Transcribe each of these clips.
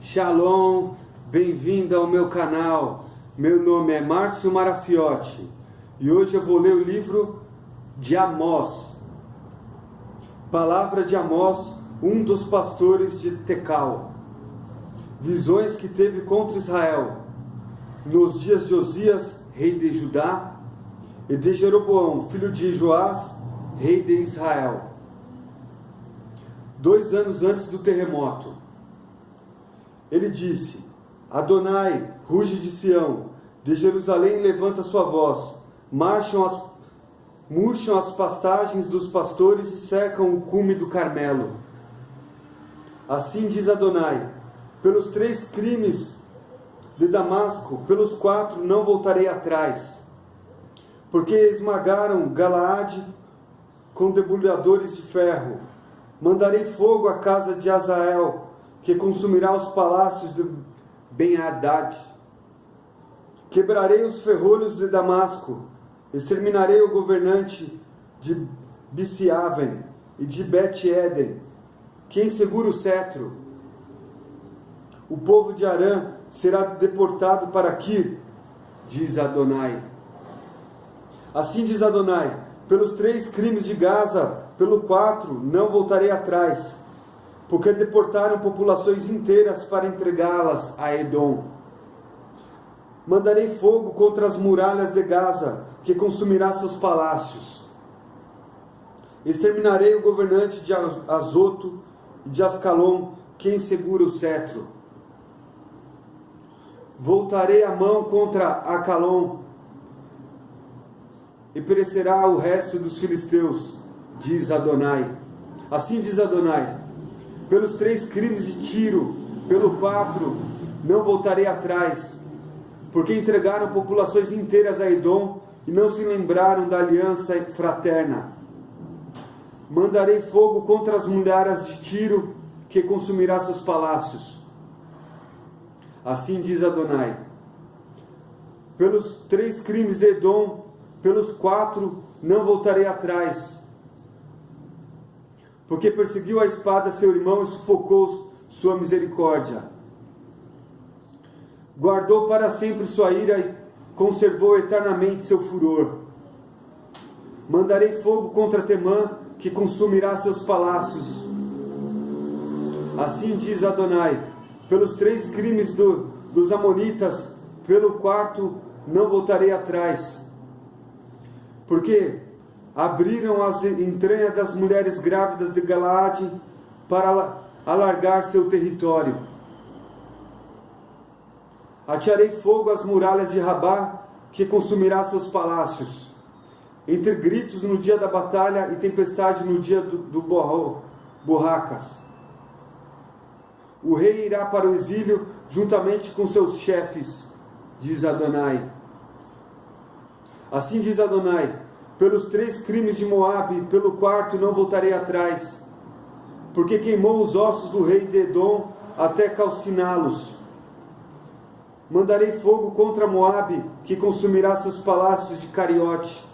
Shalom, bem-vindo ao meu canal. Meu nome é Márcio Marafiotti e hoje eu vou ler o livro de Amós. Palavra de Amós, um dos pastores de Tecal. Visões que teve contra Israel nos dias de Osias, rei de Judá, e de Jeroboão, filho de Joás, rei de Israel. 2 anos antes do terremoto. Ele disse: Adonai, ruge de Sião, de Jerusalém levanta sua voz, murcham as pastagens dos pastores e secam o cume do Carmelo. Assim diz Adonai: pelos 3 crimes de Damasco, pelos 4 não voltarei atrás, porque esmagaram Galaade com debulhadores de ferro. Mandarei fogo à casa de Azael, que consumirá os palácios de Ben-Hadad. Quebrarei os ferrolhos de Damasco, exterminarei o governante de Bisiaven e de Bet-Eden, quem segura o cetro. O povo de Arã será deportado para Kir, diz Adonai. Assim diz Adonai: pelos 3 crimes de Gaza, pelo 4 não voltarei atrás, porque deportaram populações inteiras para entregá-las a Edom. Mandarei fogo contra as muralhas de Gaza, que consumirá seus palácios. Exterminarei o governante de Azoto e de Ascalon, quem segura o cetro. Voltarei a mão contra Acalon, e perecerá o resto dos filisteus, diz Adonai. Assim diz Adonai: pelos 3 crimes de Tiro, pelo 4 não voltarei atrás, porque entregaram populações inteiras a Edom e não se lembraram da aliança fraterna. Mandarei fogo contra as muralhas de Tiro, que consumirá seus palácios. Assim diz Adonai: pelos 3 crimes de Edom, pelos 4 não voltarei atrás, porque perseguiu a espada seu irmão e sufocou sua misericórdia. Guardou para sempre sua ira e conservou eternamente seu furor. Mandarei fogo contra Temã, que consumirá seus palácios. Assim diz Adonai: pelos 3 crimes dos amonitas, pelo 4 não voltarei atrás, porque abriram as entranhas das mulheres grávidas de Galaade para alargar seu território. Atearei fogo às muralhas de Rabá, que consumirá seus palácios. Entre gritos no dia da batalha e tempestade no dia do borracas. O rei irá para o exílio juntamente com seus chefes, diz Adonai. Assim diz Adonai: pelos 3 crimes de Moabe, pelo 4 não voltarei atrás, porque queimou os ossos do rei de Edom até calciná-los. Mandarei fogo contra Moabe, que consumirá seus palácios de Cariote.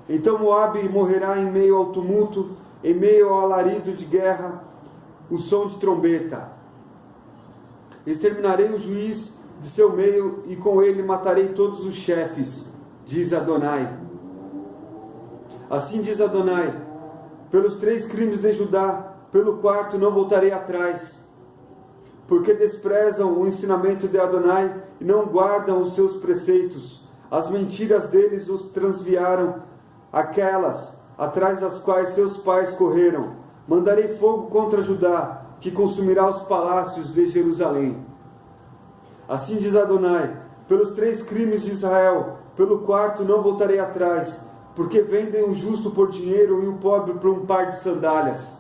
Então Moabe morrerá em meio ao tumulto, em meio ao alarido de guerra, o som de trombeta. Exterminarei o juiz de seu meio, e com ele matarei todos os chefes, diz Adonai. Assim diz Adonai: pelos 3 crimes de Judá, pelo 4 não voltarei atrás, porque desprezam o ensinamento de Adonai e não guardam os seus preceitos. As mentiras deles os transviaram, aquelas atrás das quais seus pais correram. Mandarei fogo contra Judá, que consumirá os palácios de Jerusalém. Assim diz Adonai: pelos 3 crimes de Israel, pelo 4 não voltarei atrás, porque vendem o justo por dinheiro e o pobre por um par de sandálias.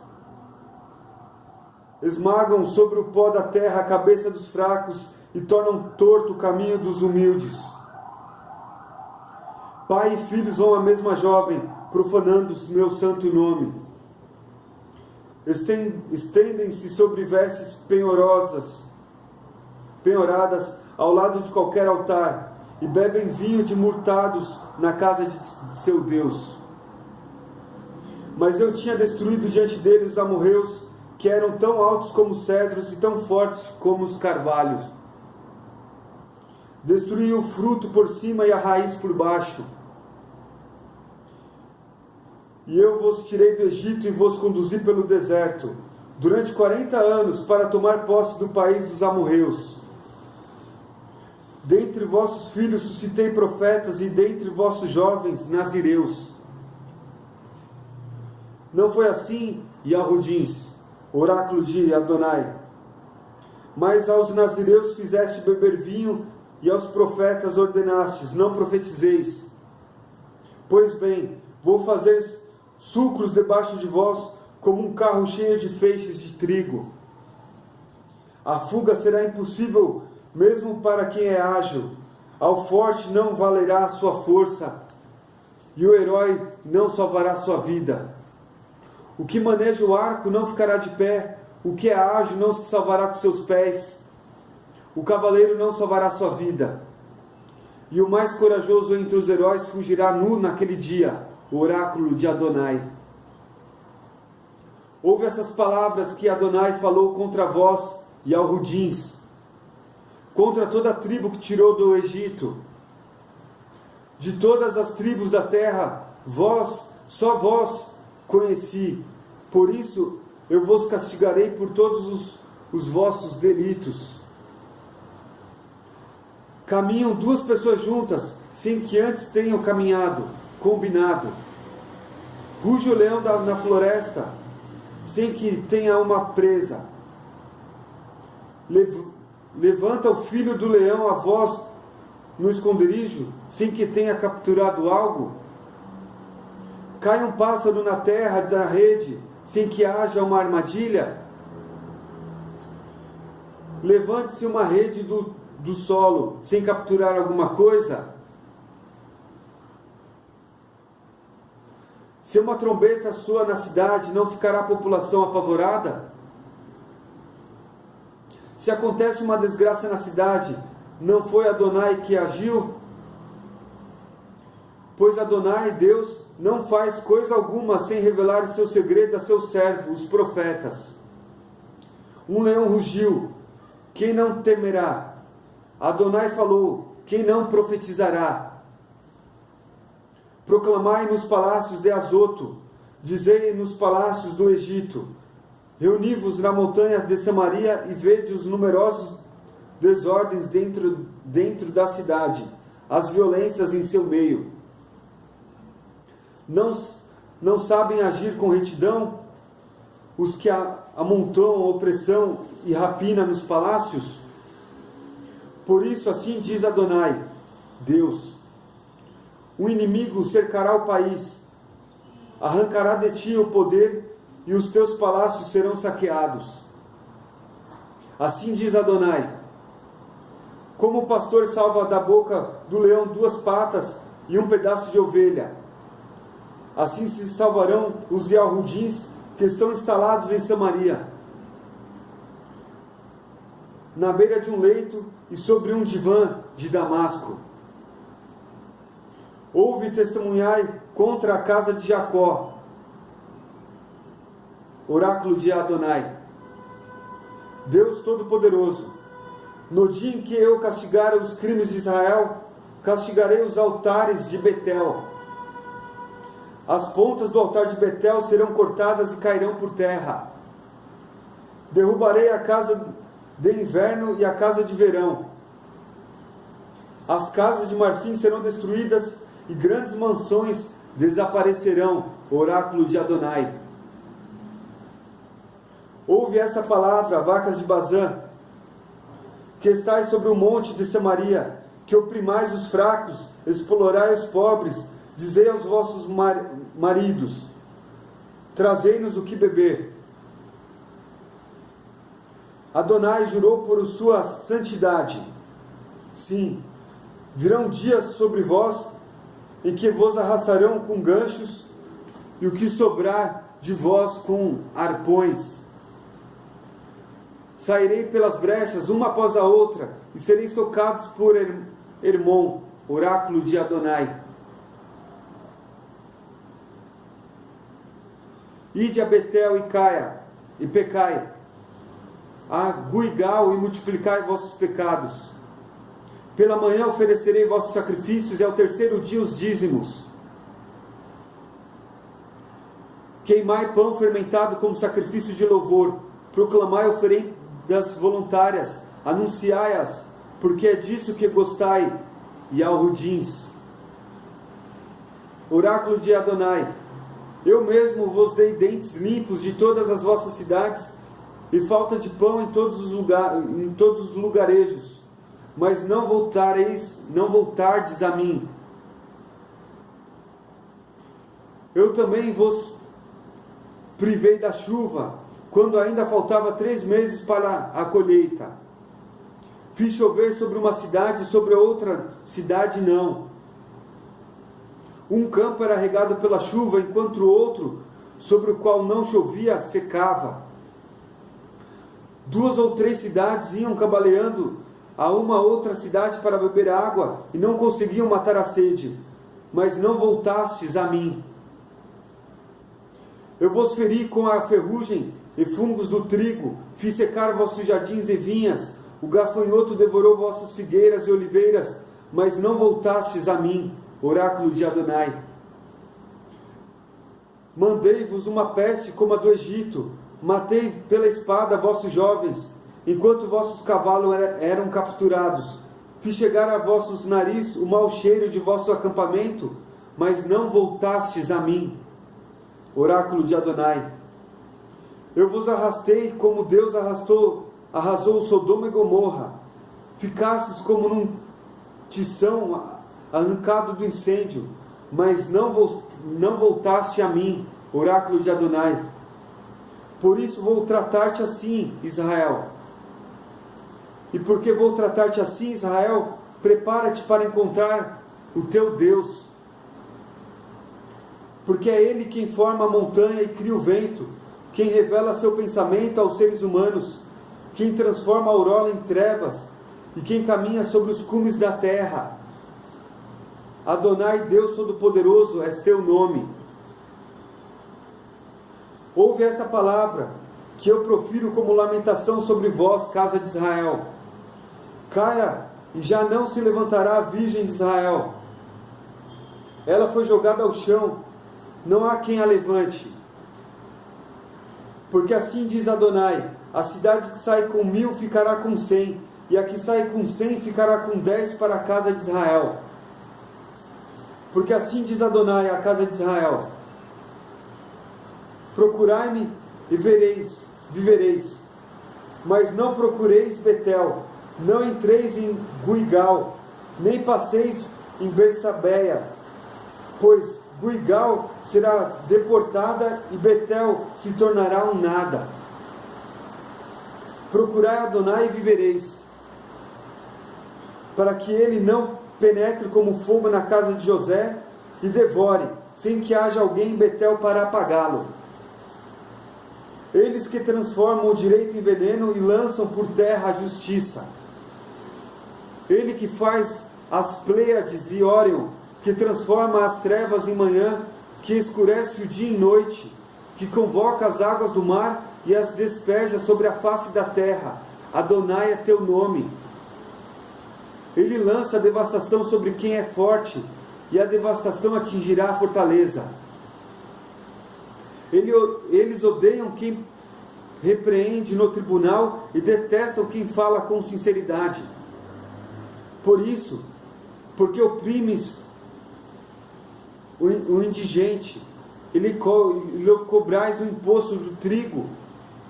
Esmagam sobre o pó da terra a cabeça dos fracos e tornam torto o caminho dos humildes. Pai e filhos vão à mesma jovem, profanando o meu santo nome. Estendem-se sobre vestes penhoradas ao lado de qualquer altar, e bebem vinho de murtados na casa de seu Deus. Mas eu tinha destruído diante deles amorreus que eram tão altos como os cedros e tão fortes como os carvalhos. Destruí o fruto por cima e a raiz por baixo. E eu vos tirei do Egito e vos conduzi pelo deserto, durante 40 anos, para tomar posse do país dos amorreus. Dentre vossos filhos suscitei profetas, e dentre vossos jovens nazireus. Não foi assim, Yahudins, oráculo de Adonai. Mas aos nazireus fizeste beber vinho, e aos profetas ordenastes: não profetizeis. Pois bem, vou fazer sulcros debaixo de vós, como um carro cheio de feixes de trigo. A fuga será impossível, mesmo para quem é ágil. Ao forte não valerá a sua força, e o herói não salvará sua vida. O que maneja o arco não ficará de pé, o que é ágil não se salvará com seus pés. O cavaleiro não salvará sua vida. E o mais corajoso entre os heróis fugirá nu naquele dia. O oráculo de Adonai. Ouve essas palavras que Adonai falou contra vós, Yahudins, contra toda a tribo que tirou do Egito. De todas as tribos da terra, só vós conheci. Por isso eu vos castigarei por todos os vossos delitos. Caminham duas pessoas juntas, sem que antes tenham caminhado, combinado. Ruge o leão na floresta, sem que tenha uma presa. Levanta o filho do leão a voz no esconderijo, sem que tenha capturado algo. Cai um pássaro na terra da rede, sem que haja uma armadilha. Levante-se uma rede do solo, sem capturar alguma coisa. Se uma trombeta soa na cidade, não ficará a população apavorada? Se acontece uma desgraça na cidade, não foi Adonai que agiu? Pois Adonai, Deus, não faz coisa alguma sem revelar seu segredo a seus servos, os profetas. Um leão rugiu, quem não temerá? Adonai falou, quem não profetizará? Proclamai nos palácios de Azoto, dizei nos palácios do Egito, reuni-vos na montanha de Samaria e vede os numerosos desordens dentro da cidade, as violências em seu meio. Não sabem agir com retidão os que amontoam opressão e rapina nos palácios? Por isso assim diz Adonai, Deus: o inimigo cercará o país, arrancará de ti o poder, e os teus palácios serão saqueados. Assim diz Adonai: como o pastor salva da boca do leão 2 patas e um pedaço de ovelha, assim se salvarão os Yahudins que estão instalados em Samaria, na beira de um leito e sobre um divã de Damasco. Ouve e testemunhai contra a casa de Jacó. Oráculo de Adonai, Deus Todo-Poderoso. No dia em que eu castigar os crimes de Israel, castigarei os altares de Betel. As pontas do altar de Betel serão cortadas e cairão por terra. Derrubarei a casa de inverno e a casa de verão. As casas de marfim serão destruídas e grandes mansões desaparecerão. Oráculo de Adonai. Ouve essa palavra, vacas de Bazã, que estáis sobre o monte de Samaria, que oprimais os fracos, explorai os pobres, dizei aos vossos maridos: trazei-nos o que beber. Adonai jurou por sua santidade. Sim, virão dias sobre vós em que vos arrastarão com ganchos, e o que sobrar de vós com arpões. Sairei pelas brechas, uma após a outra, e sereis tocados por Hermon, oráculo de Adonai. Ide a Betel e Caia, e pecai. A Guigal, e multiplicai vossos pecados. Pela manhã oferecerei vossos sacrifícios, e ao terceiro dia os dízimos. Queimai pão fermentado como sacrifício de louvor. Proclamai oferendas voluntárias. Anunciai-as, porque é disso que gostai. E ao Rudins. Oráculo de Adonai. Eu mesmo vos dei dentes limpos de todas as vossas cidades, e falta de pão em todos os lugarejos. Mas não voltardes a mim. Eu também vos privei da chuva, quando ainda faltava 3 meses para a colheita. Fiz chover sobre uma cidade, e sobre outra cidade não. Um campo era regado pela chuva, enquanto o outro, sobre o qual não chovia, secava. 2 ou 3 cidades iam cambaleando a uma outra cidade para beber água, e não conseguiam matar a sede, mas não voltastes a mim. Eu vos feri com a ferrugem e fungos do trigo, fiz secar vossos jardins e vinhas, o gafanhoto devorou vossas figueiras e oliveiras, mas não voltastes a mim. Oráculo de Adonai. Mandei-vos uma peste como a do Egito, matei pela espada vossos jovens, enquanto vossos cavalos eram capturados. Fiz chegar a vossos narizes o mau cheiro de vosso acampamento, mas não voltastes a mim. Oráculo de Adonai. Eu vos arrastei como Deus arrasou Sodoma e Gomorra. Ficastes como num tição arrancado do incêndio, mas não voltaste a mim. Oráculo de Adonai. Por isso vou tratar-te assim, Israel. E porque vou tratar-te assim, Israel, prepara-te para encontrar o teu Deus. Porque é Ele quem forma a montanha e cria o vento, quem revela seu pensamento aos seres humanos, quem transforma a aurora em trevas, e quem caminha sobre os cumes da terra. Adonai, Deus Todo-Poderoso, és teu nome. Ouve esta palavra, que eu profiro como lamentação sobre vós, casa de Israel. Caia, e já não se levantará a virgem de Israel. Ela foi jogada ao chão, não há quem a levante. Porque assim diz Adonai, a cidade que sai com 1000 ficará com 100, e a que sai com 100 ficará com 10 para a casa de Israel. Porque assim diz Adonai, a casa de Israel: procurai-me e vivereis. Mas não procureis Betel, não entreis em Guigal, nem passeis em Bersabeia, pois Guigal será deportada e Betel se tornará um nada. Procurai Adonai e vivereis, para que ele não penetre como fogo na casa de José e devore, sem que haja alguém em Betel para apagá-lo. Eles que transformam o direito em veneno e lançam por terra a justiça. Ele que faz as Pleiades e Órion, que transforma as trevas em manhã, que escurece o dia em noite, que convoca as águas do mar e as despeja sobre a face da terra. Adonai é teu nome. Ele lança a devastação sobre quem é forte, e a devastação atingirá a fortaleza. Eles odeiam quem repreende no tribunal e detestam quem fala com sinceridade. Por isso, porque oprimes o indigente, lhe cobrais o imposto do trigo,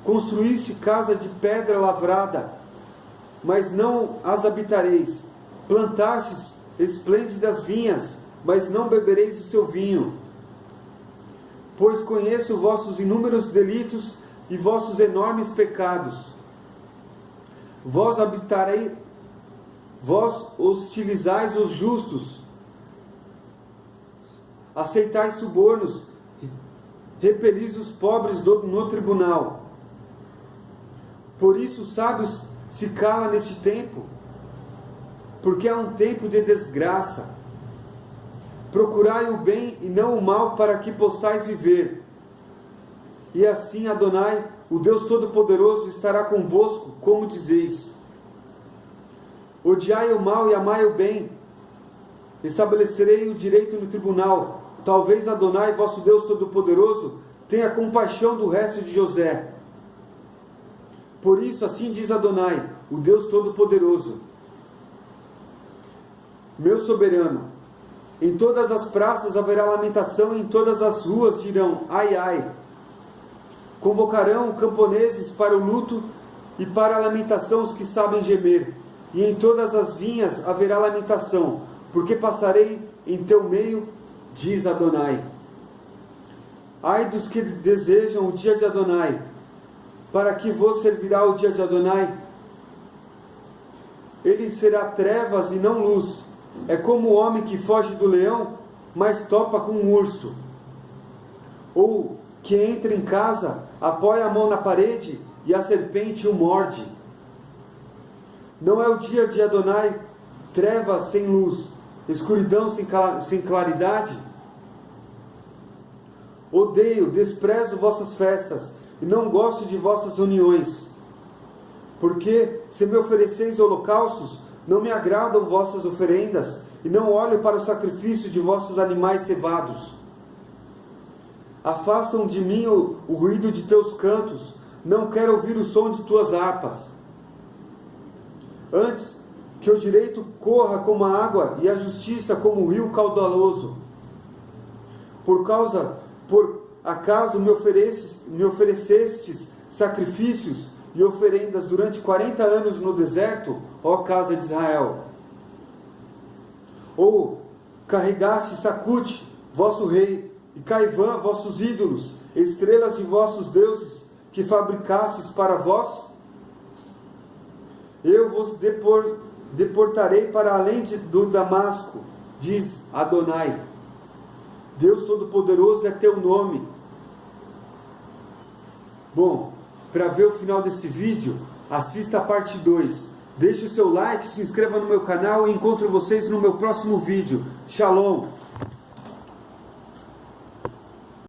construíste casa de pedra lavrada, mas não as habitareis. Plantastes esplêndidas vinhas, mas não bebereis o seu vinho. Pois conheço vossos inúmeros delitos e vossos enormes pecados. Vós hostilizais os justos, aceitais subornos, repelis os pobres no tribunal. Por isso os sábios se calam neste tempo, porque é um tempo de desgraça. Procurai o bem e não o mal, para que possais viver. E assim Adonai o Deus Todo-Poderoso estará convosco, como dizeis. Odiai o mal e amai o bem. Estabelecerei o direito no tribunal. Talvez Adonai, vosso Deus Todo-Poderoso, tenha compaixão do resto de José. Por isso, assim diz Adonai, o Deus Todo-Poderoso: meu soberano, em todas as praças haverá lamentação, e em todas as ruas dirão, ai, ai. Convocarão camponeses para o luto e para a lamentação os que sabem gemer. E em todas as vinhas haverá lamentação, porque passarei em teu meio, diz Adonai. Ai dos que desejam o dia de Adonai. Para que vos servirá o dia de Adonai? Ele será trevas e não luz. É como o homem que foge do leão, mas topa com um urso. Ou que entra em casa, apoia a mão na parede e a serpente o morde. Não é o dia de Adonai, trevas sem luz, escuridão sem claridade? Odeio, desprezo vossas festas, e não gosto de vossas reuniões. Porque, se me ofereceis holocaustos, não me agradam vossas oferendas, e não olho para o sacrifício de vossos animais cevados. Afastam de mim o ruído de teus cantos, não quero ouvir o som de tuas harpas. Antes que o direito corra como a água e a justiça como o rio caudaloso. Por acaso me oferecestes sacrifícios e oferendas durante 40 anos no deserto, ó casa de Israel? Ou carregaste Sacute, vosso rei, e Caivã, vossos ídolos, estrelas de vossos deuses, que fabricastes para vós? Eu vos deportarei para além do Damasco, diz Adonai. Deus Todo-Poderoso é teu nome. Bom, para ver o final desse vídeo, assista a parte 2. Deixe o seu like, se inscreva no meu canal e encontro vocês no meu próximo vídeo. Shalom!